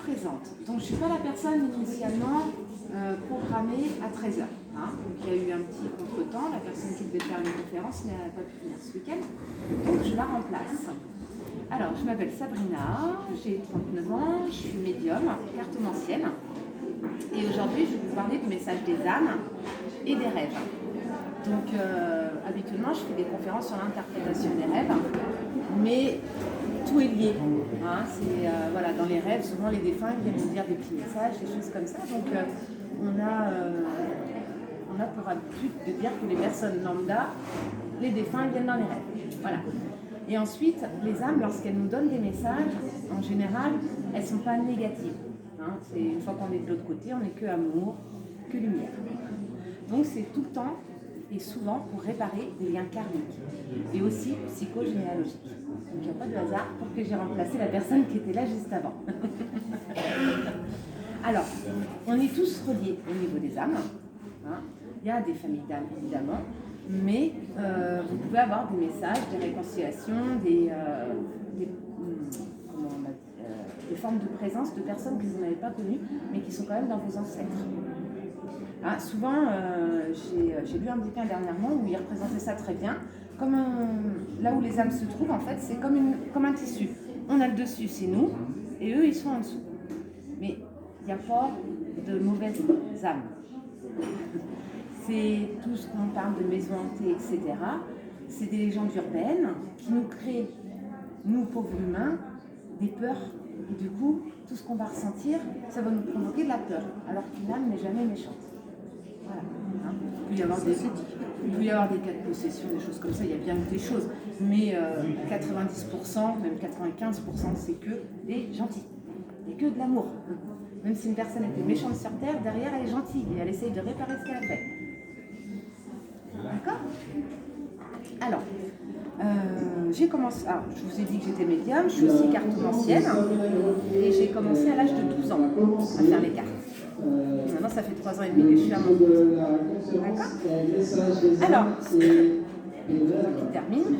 présente. Donc, je ne suis pas la personne initialement programmée à 13h. Hein. Donc, il y a eu un petit contretemps. La personne qui devait faire une conférence n'a pas pu venir ce week-end. Donc, je la remplace. Alors, je m'appelle Sabrina, j'ai 39 ans, je suis médium, cartomancienne. Et aujourd'hui, je vais vous parler du message des âmes et des rêves. Donc, habituellement, je fais des conférences sur l'interprétation des rêves, mais tout est lié. Hein. Voilà, dans les rêves, souvent les défunts viennent nous dire des petits messages, des choses comme ça. Donc, on a pour habitude de dire que les personnes lambda, les défunts viennent dans les rêves. Voilà. Et ensuite, les âmes, lorsqu'elles nous donnent des messages, en général, elles ne sont pas négatives. Hein. Une fois qu'on est de l'autre côté, on n'est que amour, que lumière. Donc, c'est tout le temps et souvent pour réparer des liens karmiques et aussi psychogénéalogiques. Donc il n'y a pas de hasard pour que j'ai remplacé la personne qui était là juste avant. Alors, on est tous reliés au niveau des âmes. Hein. Il y a des familles d'âmes évidemment, mais vous pouvez avoir des messages, des réconciliations, des formes de présence de personnes que vous n'avez pas connues, mais qui sont quand même dans vos ancêtres. Ah, souvent, j'ai lu un bouquin dernièrement où il représentait ça très bien. Là où les âmes se trouvent, en fait, c'est comme un tissu. On a le dessus, c'est nous, et eux, ils sont en dessous. Mais il n'y a pas de mauvaises âmes. C'est tout ce qu'on parle de maisons hantées, etc. C'est des légendes urbaines qui nous créent, nous pauvres humains, des peurs. Et du coup, tout ce qu'on va ressentir, ça va nous provoquer de la peur, alors qu'une âme n'est jamais méchante. Voilà. Hein. Il peut y avoir des cas de possession, des choses comme ça, il y a bien des choses, mais 90%, même 95%, c'est que des gentils, et que de l'amour. Même si une personne était méchante sur Terre, derrière elle est gentille, et elle essaye de réparer ce qu'elle a fait. D'accord ? Alors, j'ai commencé, je vous ai dit que j'étais médium, je suis aussi cartomancienne, et j'ai commencé à l'âge de 12 ans à faire les cartes. Maintenant, ça fait 3 ans et demi que je suis à mon compte. D'accord ? Alors, qui termine.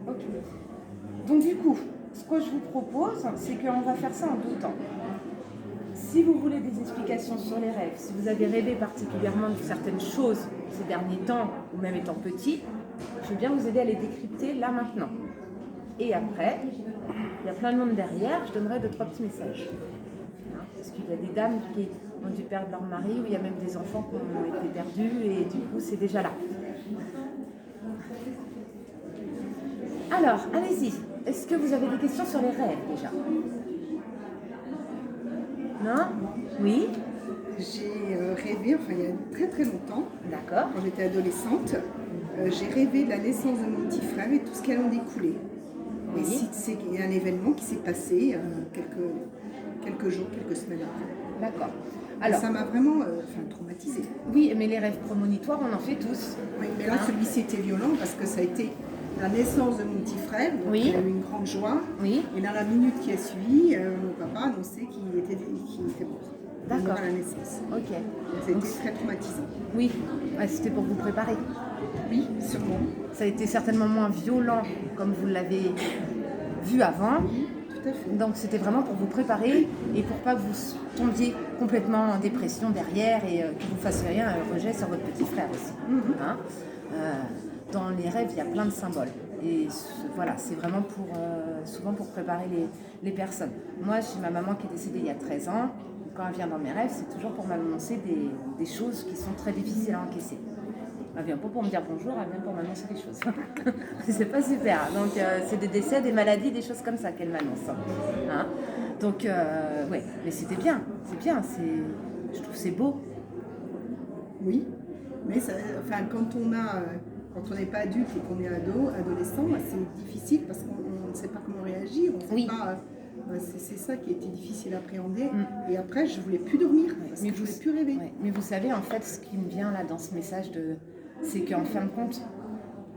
Ok. Donc, du coup, ce que je vous propose, c'est qu'on va faire ça en 2 temps. Si vous voulez des explications sur les rêves, si vous avez rêvé particulièrement de certaines choses ces derniers temps, ou même étant petit, je vais bien vous aider à les décrypter là maintenant. Et après, il y a plein de monde derrière, je donnerai 2-3 petits messages. Parce qu'il y a des dames qui ont dû perdre leur mari, ou il y a même des enfants qui ont été perdus, et du coup, c'est déjà là. Alors, allez-y. Est-ce que vous avez des questions sur les rêves déjà ? Non ? Oui ? J'ai rêvé, il y a très très longtemps, d'accord. Quand j'étais adolescente, j'ai rêvé de la naissance de mon petit frère et tout ce qui allait en découler. Oui. Et c'est un événement qui s'est passé quelques jours, quelques semaines après. D'accord. Alors, ça m'a vraiment traumatisée. Oui, mais les rêves prémonitoires, on en fait tous. Oui, mais là, celui-ci était violent parce que ça a été la naissance de mon petit frère. Donc oui. Il a eu une grande joie. Oui. Et dans la minute qui a suivi, mon papa annonçait qu'il était mort. D'accord. À la naissance. Ok. C'était très traumatisant. Oui, c'était pour vous préparer. Oui, sûrement. Ça a été certainement moins violent comme vous l'avez vu avant. Oui, tout à fait. Donc c'était vraiment pour vous préparer et pour pas que vous tombiez complètement en dépression derrière et que vous fassiez un rejet sur votre petit frère aussi. Hein, dans les rêves, il y a plein de symboles. Et voilà, c'est vraiment souvent pour préparer les personnes. Moi, j'ai ma maman qui est décédée il y a 13 ans. Quand elle vient dans mes rêves, c'est toujours pour m'annoncer des choses qui sont très difficiles à encaisser. Elle vient pas pour me dire bonjour, elle vient pour m'annoncer des choses. C'est pas super. Donc, c'est des décès, des maladies, des choses comme ça qu'elle m'annonce. Hein, donc, ouais, mais c'était bien. C'est bien. Je trouve que c'est beau. Oui, mais quand on n'est pas adulte et qu'on est adolescent, c'est difficile parce qu'on ne sait pas comment réagir. On sait pas. C'est ça qui était difficile à appréhender. Et après, je ne voulais plus dormir parce que je ne voulais plus rêver. Mais vous savez, en fait, ce qui me vient là dans ce message, c'est qu'en fin de compte,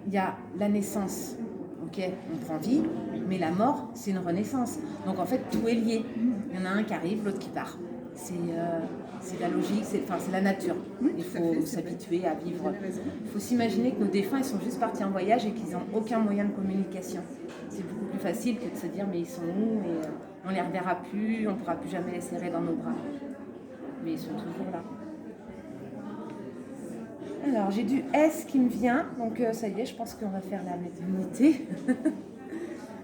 il y a la naissance. Ok, on prend vie, mais la mort, c'est une renaissance. Donc en fait, tout est lié. Il y en a un qui arrive, l'autre qui part. c'est la logique, c'est la nature. Oui, Il tout à fait, faut c'est s'habituer à vivre. Vous avez raison. Il faut s'imaginer que nos défunts, ils sont juste partis en voyage et qu'ils n'ont aucun moyen de communication. C'est beaucoup plus facile que de se dire mais ils sont où et on les reverra plus, on ne pourra plus jamais les serrer dans nos bras. Mais ils sont toujours là. Alors j'ai du S qui me vient, donc ça y est, je pense qu'on va faire la médiumnité.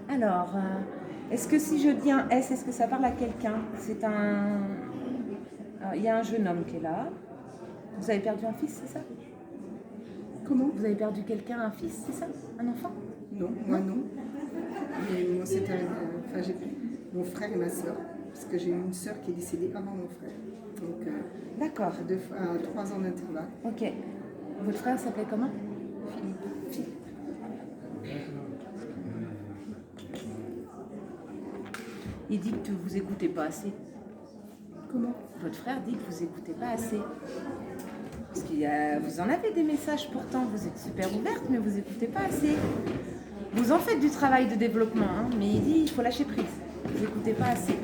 Alors, est-ce que si je dis un S, est-ce que ça parle à quelqu'un? C'est un... Alors, il y a un jeune homme qui est là. Vous avez perdu un fils, c'est ça? Comment? Vous avez perdu quelqu'un, un fils, c'est ça? Un enfant? Non, moi non. Mais moi, c'était j'ai mon frère et ma soeur. Parce que j'ai eu une soeur qui est décédée avant mon frère. Donc, D'accord. à 3 ans d'intervalle. Ok. Votre frère s'appelait comment? Philippe. Il dit que vous écoutez pas assez. Comment? Votre frère dit que vous écoutez pas assez. Parce qu'il y a, vous en avez des messages pourtant, vous êtes super ouverte, mais vous écoutez pas assez. Vous en faites du travail de développement, hein, mais il dit il faut lâcher prise. Vous écoutez pas assez.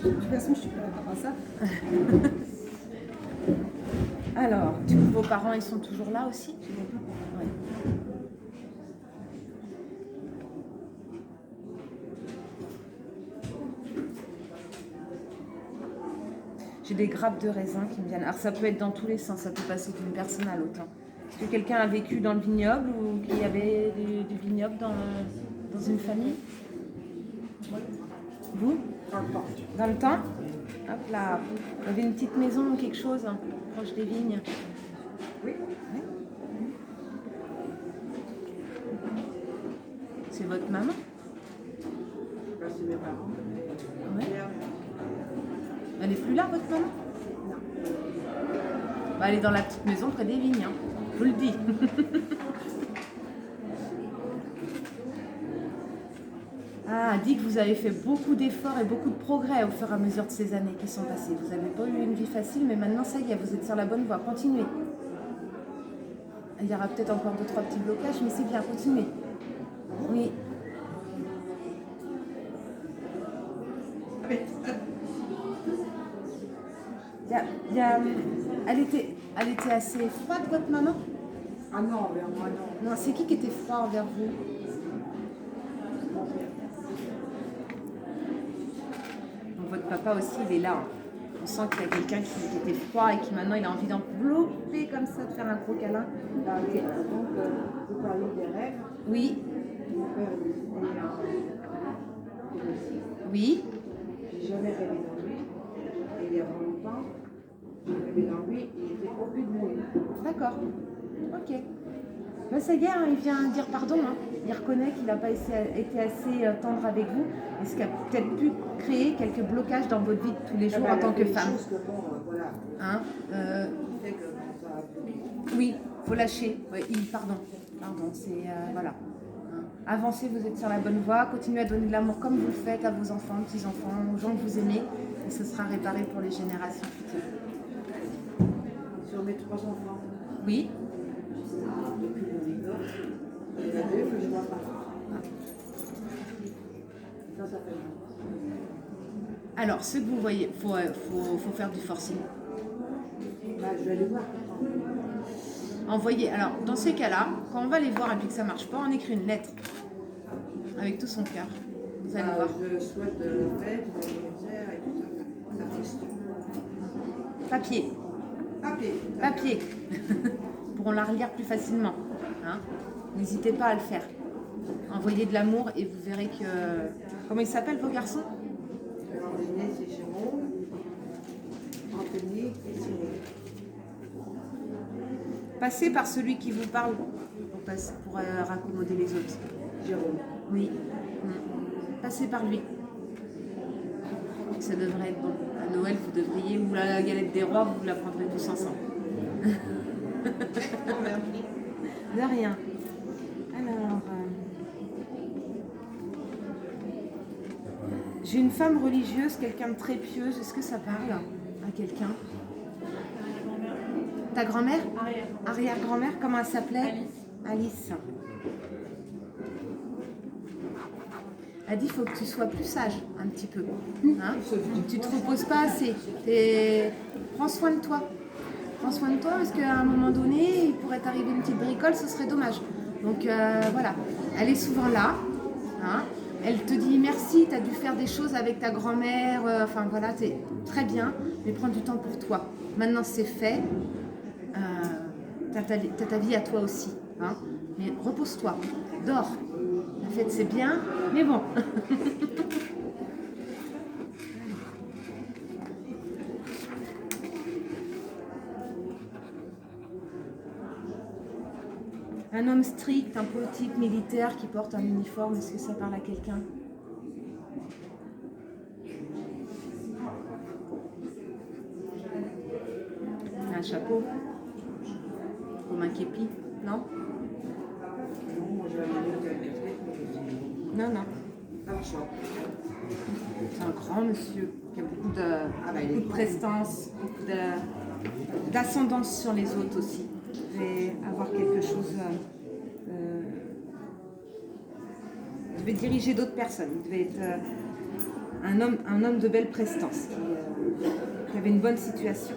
De toute façon, je suis pas d'accord à ça. Alors, du coup, vos parents, ils sont toujours là aussi? Ouais. J'ai des grappes de raisin qui me viennent. Alors ça peut être dans tous les sens, ça peut passer d'une personne à l'autre. Est-ce que quelqu'un a vécu dans le vignoble ou qu'il y avait du vignoble dans une famille? Vous? Dans le temps? Hop là. Vous avez une petite maison ou quelque chose proche des vignes? Oui. Ouais. C'est votre maman? C'est mes parents. Ouais. Elle n'est plus là, votre maman? Non. Bah, elle est dans la petite maison près des vignes, hein. Je vous le dis. Ah, dit que vous avez fait beaucoup d'efforts et beaucoup de progrès au fur et à mesure de ces années qui sont passées. Vous n'avez pas eu une vie facile, mais maintenant, ça y est, vous êtes sur la bonne voie. Continuez. Il y aura peut-être encore 2-3 petits blocages, mais c'est bien, continuez. Oui. Elle était assez froide, votre maman? Ah non, envers moi non. Non, c'est qui était froid envers vous? Donc votre papa aussi, il est là. On sent qu'il y a quelqu'un qui était froid et qui maintenant il a envie d'envelopper comme ça, de faire un gros câlin. Donc, vous parlez des rêves. Oui, Mon père, oui. j'ai jamais rêvé dans lui. Et il y a longtemps, j'ai rêvé dans lui et il était au but de mourir. D'accord. Ok. Ben, ça y est, hein, il vient dire pardon. Hein. Il reconnaît qu'il n'a pas été assez tendre avec vous. Et ce qui a peut-être pu créer quelques blocages dans votre vie de tous les jours en tant que femme. Voilà. Hein, Il fait que ça a oui, faut lâcher. Ouais, pardon, c'est voilà. Hein. Avancez, vous êtes sur la bonne voie. Continuez à donner de l'amour comme vous le faites à vos enfants, petits-enfants, aux gens que vous aimez. Et ce sera réparé pour les générations futures. Sur mes 3 enfants, Oui. depuis mon gosse, il y en a 2 que je ne vois pas. Ça fait mal. Alors, ceux que vous voyez, faut faire du forcing. Bah, je vais aller voir. Envoyez. Alors, dans ces cas-là, quand on va les voir et puis que ça marche pas, on écrit une lettre avec tout son cœur. Vous allez voir. Je souhaite le fait, l'anniversaire et tout ça. Ça fait Papier. Papier. Ils pourront la relire plus facilement. Hein. N'hésitez pas à le faire. Envoyez de l'amour et vous verrez que... Comment ils s'appellent vos garçons? L'aîné, c'est Jérôme. Anthony et Simon. Passez par celui qui vous parle pour raccommoder les autres. Jérôme. Oui. Passez par lui. Ça devrait être bon. À Noël, vous devriez, ou la galette des rois, vous la prendrez tous ensemble. De rien. Alors, j'ai une femme religieuse, quelqu'un de très pieuse. Est-ce que ça parle à quelqu'un? Ta grand-mère? Arrière-grand-mère, comment elle s'appelait? Alice. Elle dit il faut que tu sois plus sage un petit peu. Hein, tu te reposes pas assez. Prends soin de toi. Prends soin de toi parce qu'à un moment donné, il pourrait t'arriver une petite bricole, ce serait dommage. Donc voilà, elle est souvent là. Hein. Elle te dit merci, tu as dû faire des choses avec ta grand-mère. Enfin voilà, c'est très bien, mais prends du temps pour toi. Maintenant c'est fait. T'as ta vie à toi aussi. Hein. Mais repose-toi, dors. La fête c'est bien, mais bon. Un homme strict, un politique militaire qui porte un uniforme, est-ce que ça parle à quelqu'un? Un chapeau? Comme un képi? Non? Non, non. C'est un grand monsieur qui a beaucoup de prestance, beaucoup d'ascendance sur les autres aussi. Il devait avoir quelque chose. Il devait diriger d'autres personnes. Il devait être un homme de belle prestance qui avait une bonne situation.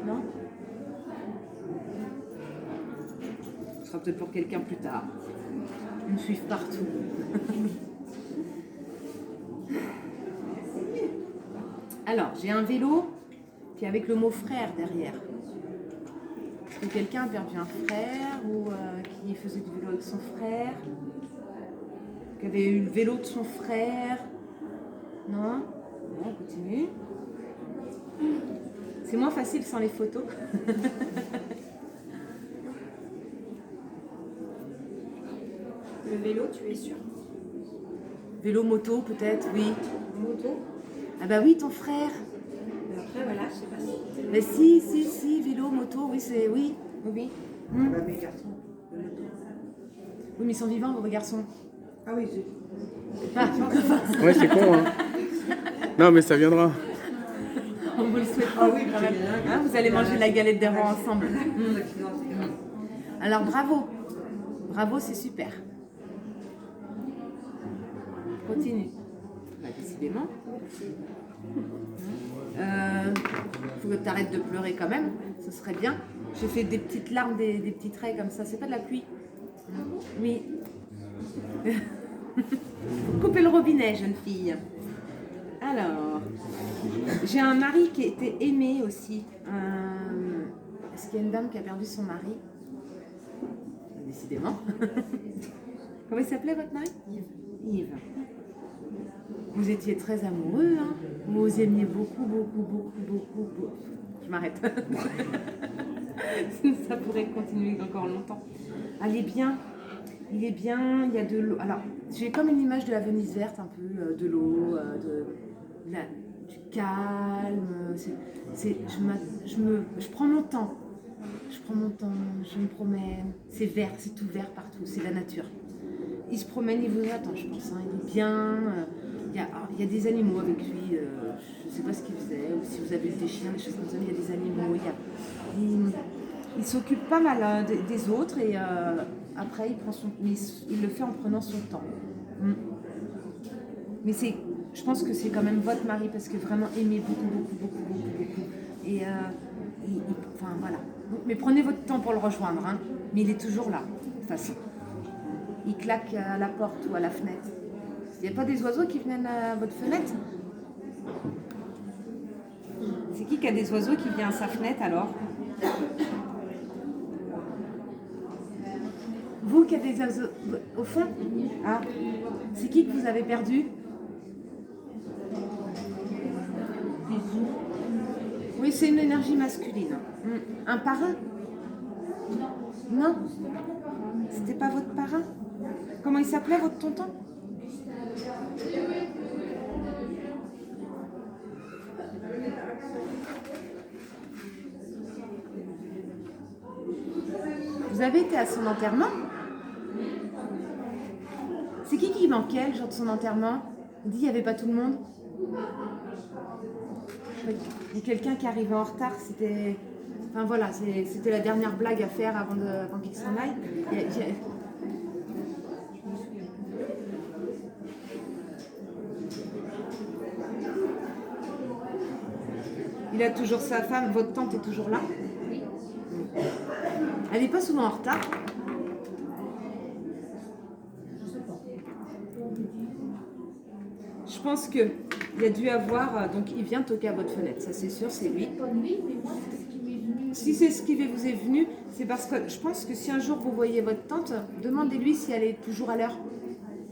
Non? Ce sera peut-être pour quelqu'un plus tard. Ils me suivent partout. Alors, j'ai un vélo qui est avec le mot frère derrière. Est-ce que quelqu'un a perdu un frère ou qui faisait du vélo avec son frère? Qui avait eu le vélo de son frère? Non? Bon, on continue. C'est moins facile sans les photos. Le vélo, tu es sûr? Vélo, moto, peut-être, oui. Moto? Ah bah oui, ton frère. Mais après, voilà, je sais pas si... Mais si, vélo, moto, oui, c'est... Oui, oui. Bah, mes garçons, le moto. Oui, mais ils sont vivants, vos garçons. Ah oui, Ah, Ouais, c'est con, hein. Non, mais ça viendra. on vous le souhaite. Ah oui, quand très même. bien. Hein, vous allez manger la galette des rois ensemble. Alors, bravo. Bravo, c'est super. Continue. Bah, décidément. Faut que tu arrêtes de pleurer quand même. Ce serait bien. J'ai fait des petites larmes, des petits traits comme ça. C'est pas de la pluie. Oui. Coupez le robinet, jeune fille. Alors, j'ai un mari qui était aimé aussi. Est-ce qu'il y a une dame qui a perdu son mari? Décidément. Comment il s'appelait votre mari? Yves. Vous étiez très amoureux, hein? Vous vous aimiez beaucoup. Je m'arrête. Ça pourrait continuer encore longtemps. Elle est bien. Il est bien, il y a de l'eau. Alors, j'ai comme une image de la Venise verte, un peu de l'eau, du calme. Je prends mon temps. Je me promène. C'est vert, c'est tout vert partout, c'est la nature. Il se promène, il vous attend, je pense. Hein, il est bien. Il y a des animaux avec lui. Je ne sais pas ce qu'il faisait, ou si vous avez des chiens, des choses comme ça. Il y a des animaux. Il s'occupe pas mal des autres et après il le fait en prenant son temps. Mais je pense que c'est quand même votre mari parce que vraiment aimez beaucoup. Et enfin voilà. Mais prenez votre temps pour le rejoindre, hein. Mais il est toujours là, de toute façon. Il claque à la porte ou à la fenêtre. Il n'y a pas des oiseaux qui viennent à votre fenêtre? C'est qui a des oiseaux qui vient à sa fenêtre alors? Vous qui avez des oiseaux au fond? Ah. C'est qui que vous avez perdu? Oui, c'est une énergie masculine. Un parrain? Non? C'était pas votre parrain? Comment il s'appelait votre tonton? Vous avez été à son enterrement? C'est qui manquait le jour de son enterrement? Il dit qu'il n'y avait pas tout le monde. Il y a quelqu'un qui arrivait en retard, c'était Enfin voilà, c'était la dernière blague à faire avant qu'il s'en aille. Il a toujours sa femme, votre tante est toujours là? Oui. Elle n'est pas souvent en retard? Je pense qu'il a dû avoir, donc il vient toquer à votre fenêtre, ça c'est sûr, c'est lui. Si c'est ce qui vous est venu, c'est parce que je pense que si un jour vous voyez votre tante, demandez-lui si elle est toujours à l'heure.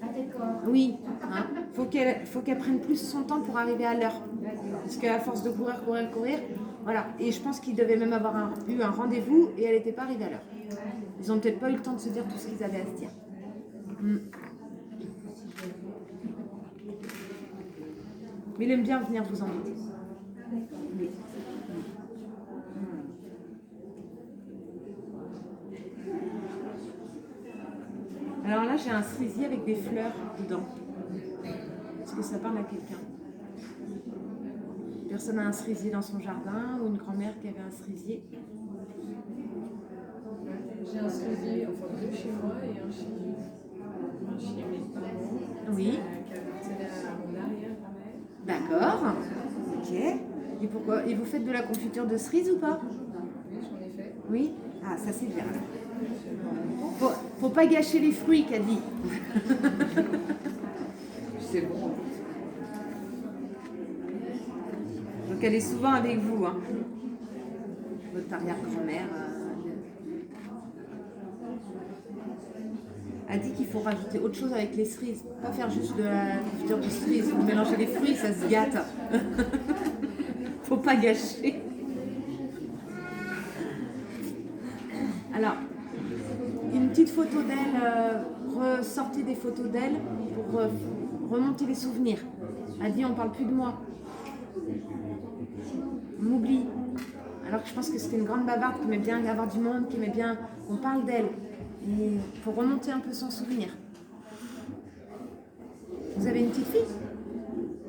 Ah d'accord. Oui, hein. Faut qu'elle prenne plus son temps pour arriver à l'heure. Parce qu'à force de courir, voilà. Et je pense qu'ils devaient même avoir eu un rendez-vous et elle n'était pas arrivée à l'heure. Ils n'ont peut-être pas eu le temps de se dire tout ce qu'ils avaient à se dire. Mais il aime bien venir vous embêter. Oui. Alors là, j'ai un cerisier avec des fleurs dedans. Est-ce que ça parle à quelqu'un? Personne n'a un cerisier dans son jardin ou une grand-mère qui avait un cerisier? J'ai un cerisier, enfin deux chez moi et un chez mes parents. Oui. Qui appartenait à mon arrière-grand-mère. D'accord. Ok. Et pourquoi? Et vous faites de la confiture de cerise ou pas? Oui, j'en ai fait. Oui. Ah, ça c'est bien. Faut pas gâcher les fruits, qu'a dit. C'est bon. Donc elle est souvent avec vous, hein. Votre arrière-grand-mère a dit qu'il faut rajouter autre chose avec les cerises. Pas faire juste de la confiture de cerise. Vous mélangez les fruits, ça se gâte. Faut pas gâcher. Alors, une petite photo d'elle, ressortez des photos d'elle pour remonter les souvenirs. Elle dit on parle plus de moi. On m'oublie. Alors que je pense que c'était une grande bavarde qui aimait bien avoir du monde, qui aimait bien qu'on parle d'elle. Il faut remonter un peu son souvenir. Vous avez une petite fille?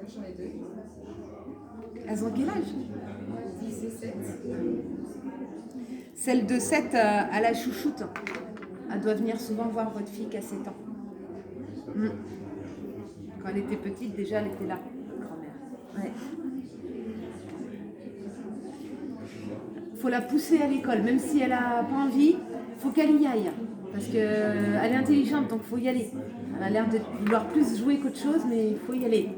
J'en ai deux. Elles ont quel âge? 10 et 7. Celle de 7 à la chouchoute. Elle doit venir souvent voir votre fille qui a 7 ans. Quand elle était petite, déjà, elle était là, grand-mère. Ouais. Faut la pousser à l'école, même si elle n'a pas envie, faut qu'elle y aille. Parce qu'elle est intelligente, donc il faut y aller. Elle a l'air de vouloir plus jouer qu'autre chose, mais il faut y aller.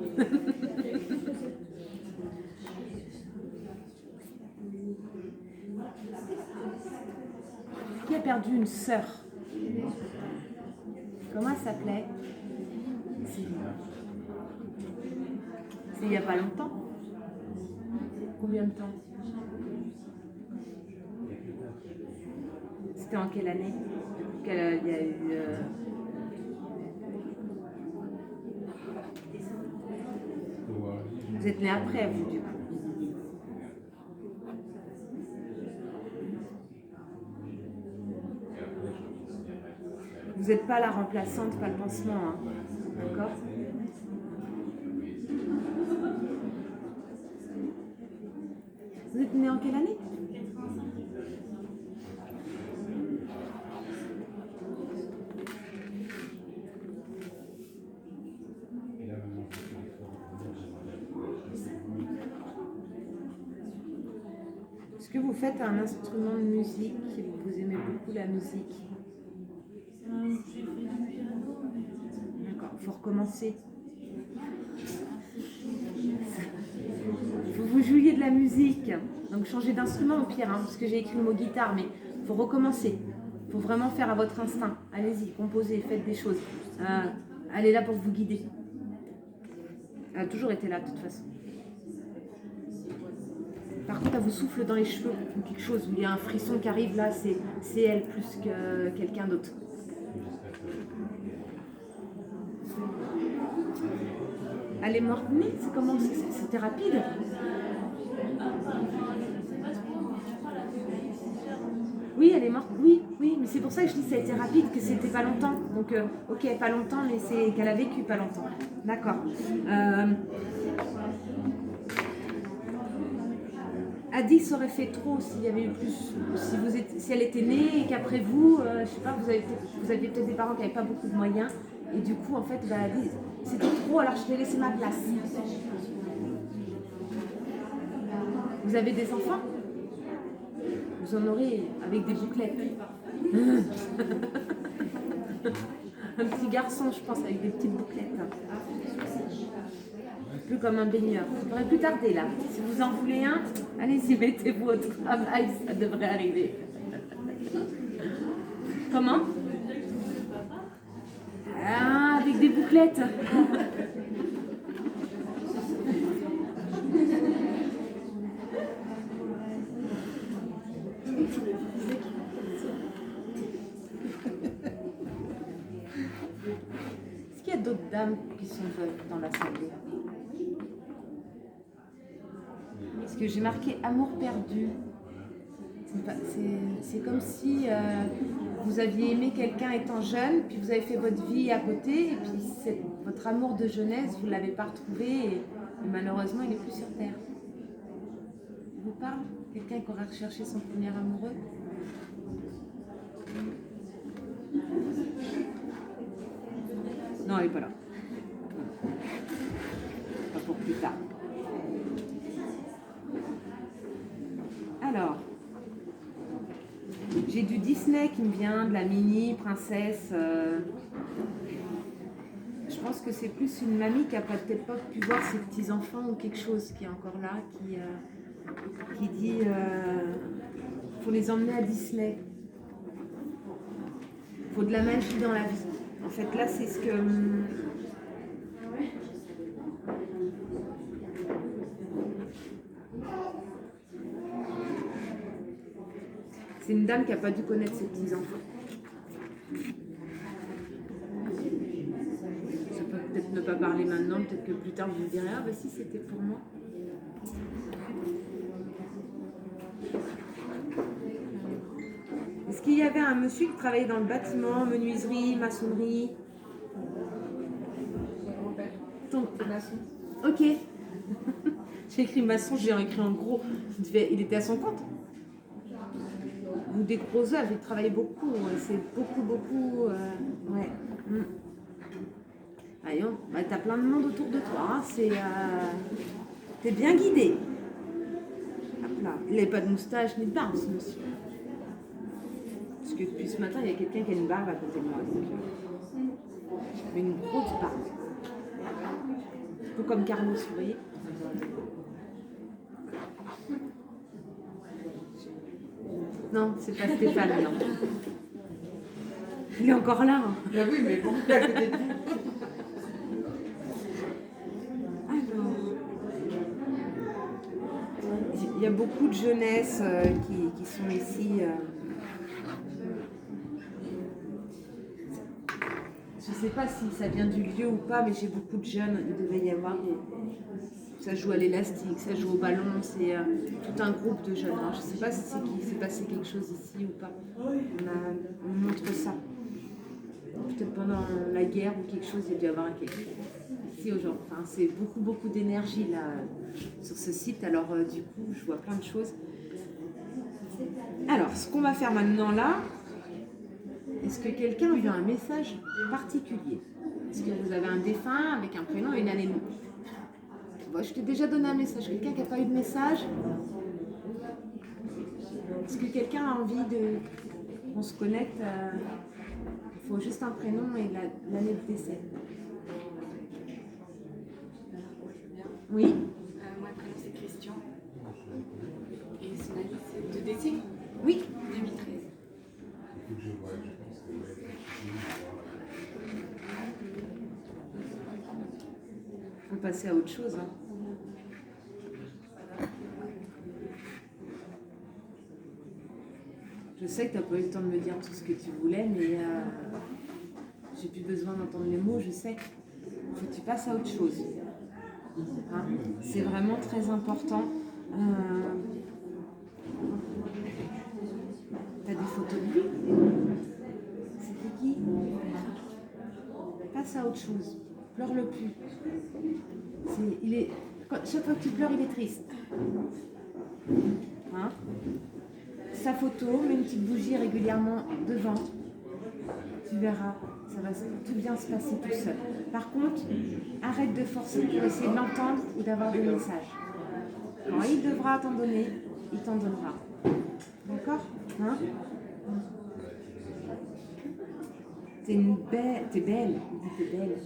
Qui a perdu une sœur? Comment elle s'appelait? C'est il n'y a pas longtemps. Combien de temps? C'était en quelle année? Il y a eu... Vous êtes né après, vous, du coup. Vous n'êtes pas la remplaçante, pas le pansement, hein. D'accord? Vous êtes né en quelle année? Est-ce que vous faites un instrument de musique? Vous aimez beaucoup la musique? D'accord, il faut recommencer. Vous jouiez de la musique, donc changez d'instrument au pire, hein, parce que j'ai écrit le mot guitare, mais il faut recommencer. Il faut vraiment faire à votre instinct. Allez-y, composez, faites des choses. Elle est là pour vous guider. Elle a toujours été là, de toute façon. Par contre, elle vous souffle dans les cheveux, ou quelque chose, où il y a un frisson qui arrive là, c'est elle plus que quelqu'un d'autre. Elle est morte née, c'est comment? C'était rapide. Oui, elle est morte, oui, mais c'est pour ça que je dis que ça a été rapide, que c'était pas longtemps. Donc, ok, pas longtemps, mais c'est qu'elle a vécu pas longtemps. D'accord. a dit que ça aurait fait trop s'il y avait eu plus, si elle était née et qu'après vous, je sais pas, vous aviez peut-être des parents qui n'avaient pas beaucoup de moyens et du coup en fait elle a dit c'était trop alors je vais laisser ma place. Vous avez des enfants? Vous en aurez avec des bouclettes. Un petit garçon je pense avec des petites bouclettes. Plus comme un baigneur. Il faudrait plus tarder là. Si vous en voulez un, allez-y, mettez-vous au travail, ça devrait arriver. Comment? Ah, avec des bouclettes. Est-ce qu'il y a d'autres dames qui sont veuves dans la salle? Parce que j'ai marqué amour perdu. C'est comme si vous aviez aimé quelqu'un étant jeune, puis vous avez fait votre vie à côté, et puis votre amour de jeunesse, vous ne l'avez pas retrouvé, et malheureusement, il n'est plus sur Terre. Vous parle? Quelqu'un qui aura recherché son premier amoureux? Non, elle n'est pas là. Pas pour plus tard. Alors, j'ai du Disney qui me vient, de la mini princesse. Je pense que c'est plus une mamie qui n'a peut-être pas pu voir ses petits-enfants ou quelque chose qui est encore là, qui dit faut les emmener à Disney. Il faut de la magie dans la vie. En fait, là, c'est ce que... C'est une dame qui n'a pas dû connaître ses petits-enfants. Ça peut peut-être ne pas parler maintenant, peut-être que plus tard vous me direz « Ah bah si, c'était pour moi ». Est-ce qu'il y avait un monsieur qui travaillait dans le bâtiment, menuiserie, maçonnerie? Ton maçon. Ok. J'ai écrit maçon, j'ai écrit en gros. Il était à son compte. Ou des gros œuvres, il travaillait beaucoup. C'est beaucoup. Ouais. Allez, bah, t'as plein de monde autour de toi. Hein. T'es bien guidé. Hop là. Il n'avait pas de moustache ni de barbe, ce monsieur. Parce que depuis ce matin, il y a quelqu'un qui a une barbe à côté de moi. Mais une grosse barbe. Un peu comme Carlos, vous voyez. Non, c'est pas Stéphane, non. Il est encore là. Hein. Ah oui, mais bon, à côté de vous. Alors, il y a beaucoup de jeunesse qui sont ici. Je ne sais pas si ça vient du lieu ou pas, mais j'ai beaucoup de jeunes. Il devait y avoir. Ça joue à l'élastique, ça joue au ballon, c'est tout un groupe de jeunes. Alors, je ne sais pas si s'est passé quelque chose ici ou pas. On montre ça. Peut-être pendant la guerre ou quelque chose, il y a dû y avoir quelque chose. Ici aujourd'hui, enfin, c'est beaucoup d'énergie là sur ce site. Alors du coup, je vois plein de choses. Alors, ce qu'on va faire maintenant là, est-ce que quelqu'un a eu un message particulier? Est-ce que vous avez un défunt avec un prénom et une année de mort? Bon, je t'ai déjà donné un message. Quelqu'un qui n'a pas eu de message? Est-ce que quelqu'un a envie qu'on se connecte? Il faut juste un prénom et l'année de décès. Oui? Moi, le prénom, c'est Christian. Et son année, c'est de décès? Oui. 2013. On va passer à autre chose. Hein. Je sais que tu n'as pas eu le temps de me dire tout ce que tu voulais, mais j'ai plus besoin d'entendre les mots, je sais. Il faut que tu passes à autre chose. Hein? C'est vraiment très important. Tu as des photos de lui? C'était qui? Passe à autre chose. Pleure-le plus. Chaque fois que tu pleures, il est triste. Hein? Sa photo, mets une petite bougie régulièrement devant. Tu verras, ça va tout bien se passer tout seul. Par contre, arrête de forcer pour essayer de l'entendre ou d'avoir des messages. Quand il devra t'en donner, il t'en donnera. D'accord? Hein? T'es belle. Il dit t'es belle.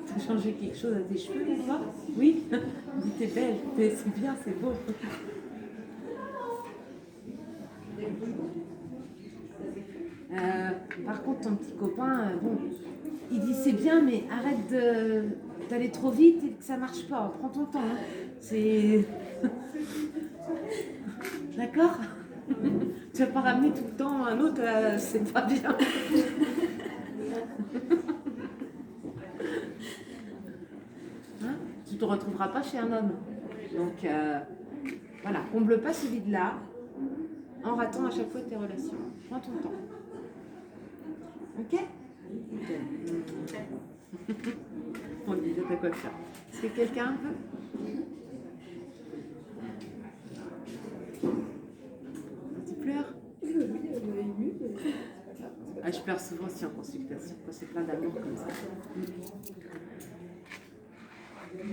T'as changé quelque chose à tes cheveux, ou pas? Oui? Il dit t'es belle. C'est bien, c'est beau. Par contre, ton petit copain, bon, il dit c'est bien, mais arrête d'aller trop vite et que ça marche pas. Prends ton temps. Hein. C'est. D'accord? Tu vas pas ramener tout le temps un autre, c'est pas bien. Hein? Tu te retrouveras pas chez un homme. Donc, voilà, comble pas ce vide-là en ratant à chaque fois tes relations. Prends ton temps. Ok? On dit déjà t'as quoi faire. Est-ce que quelqu'un veut? Tu pleures? Ah, je pleure souvent aussi en consultation, quand c'est plein d'amour comme ça.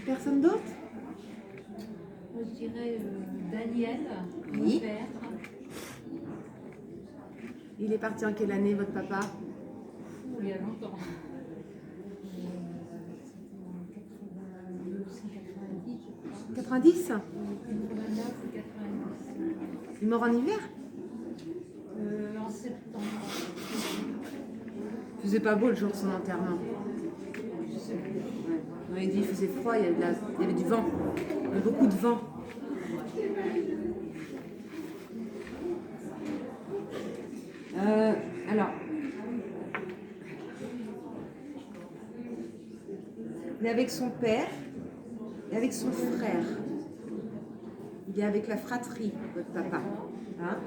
Personne d'autre? Je dirais Daniel, Oui. mon père. Il est parti en quelle année, votre papa? Il y a longtemps. 90, 90? 89 ou 90. Il est mort en hiver? En septembre. Il faisait pas beau le jour de son enterrement. Je sais plus. Ouais. Non, il dit il faisait froid, il y avait du vent. Il y avait beaucoup de vent. Alors, il est avec son père et avec son frère. Il est avec la fratrie, votre papa. Hein?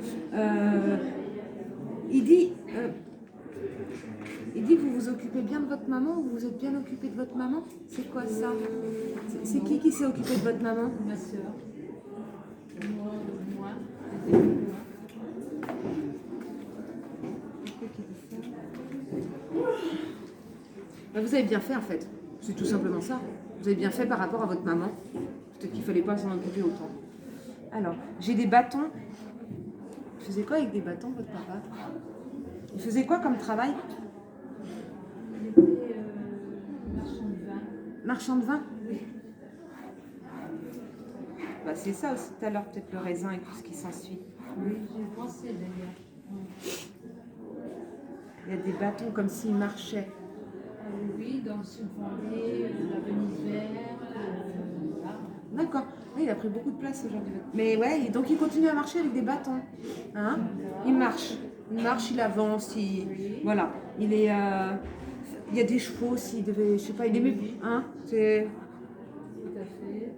Il dit que vous vous occupez bien de votre maman ou vous êtes bien occupé de votre maman? C'est quoi ça? C'est qui s'est occupé de votre maman? Ma soeur. Moi. Vous avez bien fait en fait. C'est tout simplement ça. Vous avez bien fait par rapport à votre maman. Peut-être qu'il ne fallait pas s'en occuper autant. Alors, j'ai des bâtons. Il faisait quoi avec des bâtons, votre papa? Il faisait quoi comme travail? Il était marchand de vin. Marchand de vin? Oui. Bah, c'est ça aussi tout à l'heure, peut-être le raisin et tout ce qui s'ensuit. Oui, j'ai pensé d'ailleurs. Il y a des bâtons comme s'ils marchaient. Oui, dans le sud Vendée, la Venise verte. Là. D'accord. Oui, il a pris beaucoup de place aujourd'hui. Mais ouais, donc il continue à marcher avec des bâtons. Hein? Il marche, il avance, voilà. Il est. Il y a des chevaux s'il devait, je sais pas, il aimait. Hein? C'est. Tout à fait.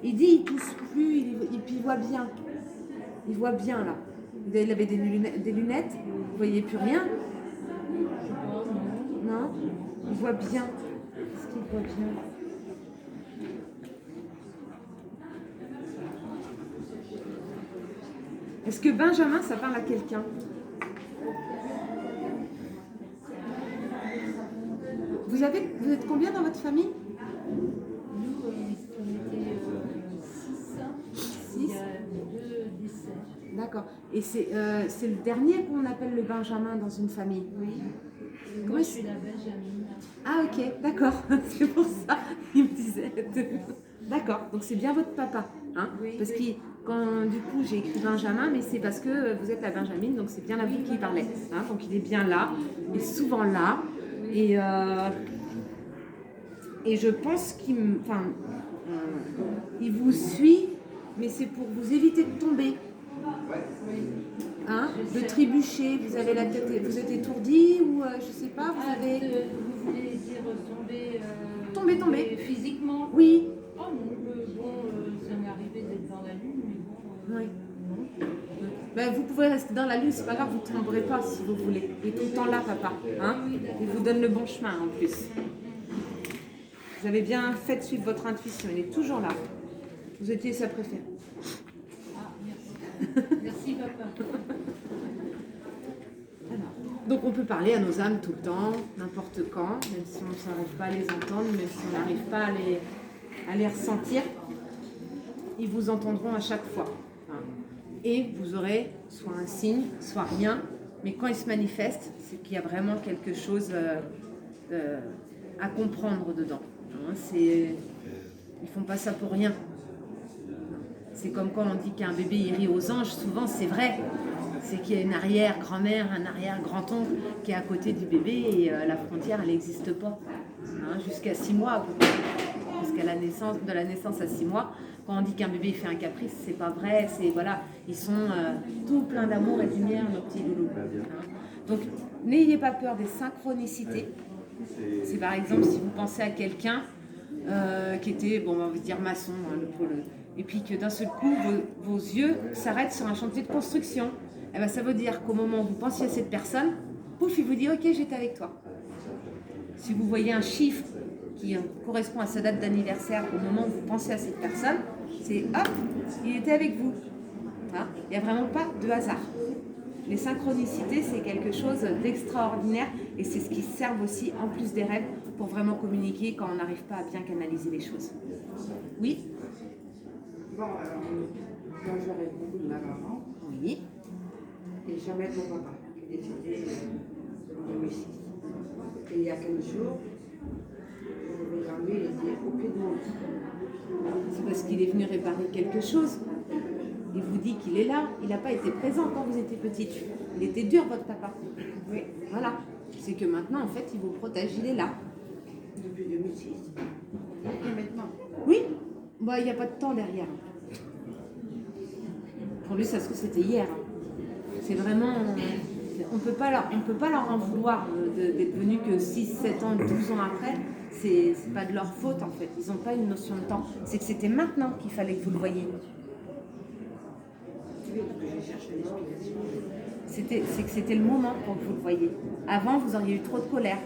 Il dit il tousse plus, puis il voit bien. Il voit bien là. Il avait des lunettes, vous voyez plus rien. Non? Il voit bien. Est-ce qu'il voit bien? Est-ce que Benjamin, ça parle à quelqu'un? Vous êtes combien dans votre famille? Nous, on était 6. Il y a 2 décès. D'accord. Et c'est le dernier qu'on appelle le Benjamin dans une famille? Oui. Moi, je suis la Benjamine. Ah ok, d'accord. C'est pour ça qu'il me disait. D'accord, donc c'est bien votre papa. Hein? Oui, parce oui. que quand du coup j'ai écrit Benjamin, mais c'est parce que vous êtes la Benjamine, donc c'est bien à vous qui parlait. Hein? Donc il est bien là, il est souvent là. Et je pense il vous suit, mais c'est pour vous éviter de tomber. Hein? De trébucher, vous avez la tête, vous êtes étourdi ou je sais pas, vous avez... Vous voulez dire tomber Tomber. physiquement? Oui. Oh non, ça m'est arrivé d'être dans la lune, mais bon. Oui. Non. Ben, vous pouvez rester dans la lune, c'est pas grave, vous ne tomberez pas si vous voulez. Il est tout le temps là, papa. Hein? Il vous donne le bon chemin en plus. Vous avez bien fait de suivre votre intuition, il est toujours là. Vous étiez sa préférée. Ah, merci. Merci, papa. Alors, donc on peut parler à nos âmes tout le temps, n'importe quand, même si on ne n'arrive pas à les entendre, même si on n'arrive pas à les ressentir, ils vous entendront à chaque fois. Hein. Et vous aurez soit un signe, soit rien, mais quand ils se manifestent, c'est qu'il y a vraiment quelque chose à comprendre dedans. Hein. Ils font pas ça pour rien. C'est comme quand on dit qu'un bébé il rit aux anges, souvent c'est vrai. C'est qu'il y a une arrière-grand-mère, un arrière-grand-oncle qui est à côté du bébé et la frontière elle n'existe pas. Hein, jusqu'à 6 mois à peu près. Jusqu'à la naissance, de la naissance à 6 mois, quand on dit qu'un bébé fait un caprice, c'est pas vrai, c'est voilà, ils sont tout pleins d'amour et de lumière, nos petits loulous. Hein. Donc n'ayez pas peur des synchronicités. C'est par exemple si vous pensez à quelqu'un qui était, bon, on va dire maçon, hein, et puis que d'un seul coup, vos yeux s'arrêtent sur un chantier de construction. Eh ben, ça veut dire qu'au moment où vous pensiez à cette personne, pouf, il vous dit « Ok, j'étais avec toi ». Si vous voyez un chiffre qui correspond à sa date d'anniversaire au moment où vous pensez à cette personne, c'est « Hop, il était avec vous hein ». Il n'y a vraiment pas de hasard. Les synchronicités, c'est quelque chose d'extraordinaire et c'est ce qui sert aussi, en plus des rêves, pour vraiment communiquer quand on n'arrive pas à bien canaliser les choses. Oui ? Bon, alors, moi j'aurais beaucoup de ma maman Oui. et jamais de mon papa, qui est décédé en 2006. Et il y a 15 jours, le grand-mère, il était au pied de mon lit. C'est parce qu'il est venu réparer quelque chose. Il vous dit qu'il est là. Il n'a pas été présent quand vous étiez petite. Il était dur, votre papa. Oui, Voilà. C'est que maintenant, en fait, il vous protège, il est là. depuis 2006. Et maintenant oui. Bah, il n'y a pas de temps derrière. Pour lui, ça se trouve, c'était hier. C'est vraiment... On ne peut pas leur en vouloir d'être venus que 6, 7 ans, 12 ans après. C'est pas de leur faute, en fait. Ils n'ont pas une notion de temps. C'est que c'était maintenant qu'il fallait que vous le voyiez. Oui, parce que j'ai cherché l'explication. C'est que c'était le moment pour que vous le voyiez. Avant, vous auriez eu trop de colère.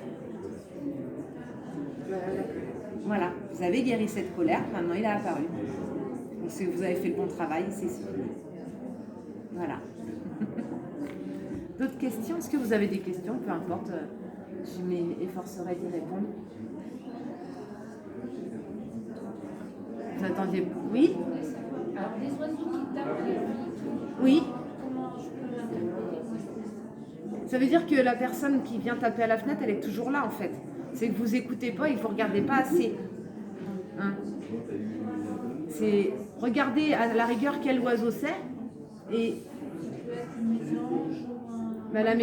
Voilà, vous avez guéri cette colère, maintenant il a apparu. Donc c'est que vous avez fait le bon travail, c'est sûr. Voilà. D'autres questions? Est-ce que vous avez des questions? Peu importe, je m'efforcerai d'y répondre. Vous attendiez? Oui? Alors, les oiseaux qui tapent les vitres, Oui? comment je peux l'interpréter? Ça veut dire que la personne qui vient taper à la fenêtre, elle est toujours là en fait. C'est que vous écoutez pas et que vous regardez pas assez. Hein? C'est regarder à la rigueur quel oiseau c'est et bah, la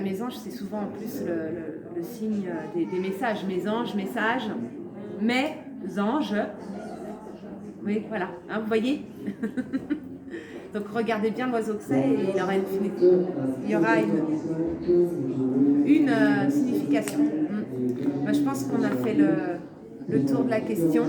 mésange c'est souvent en plus le signe des messages. Mésange, message, mais ange. Oui, voilà. Hein, vous voyez. Donc regardez bien l'oiseau que c'est et il y aura une signification. Moi, je pense qu'on a fait le tour de la question.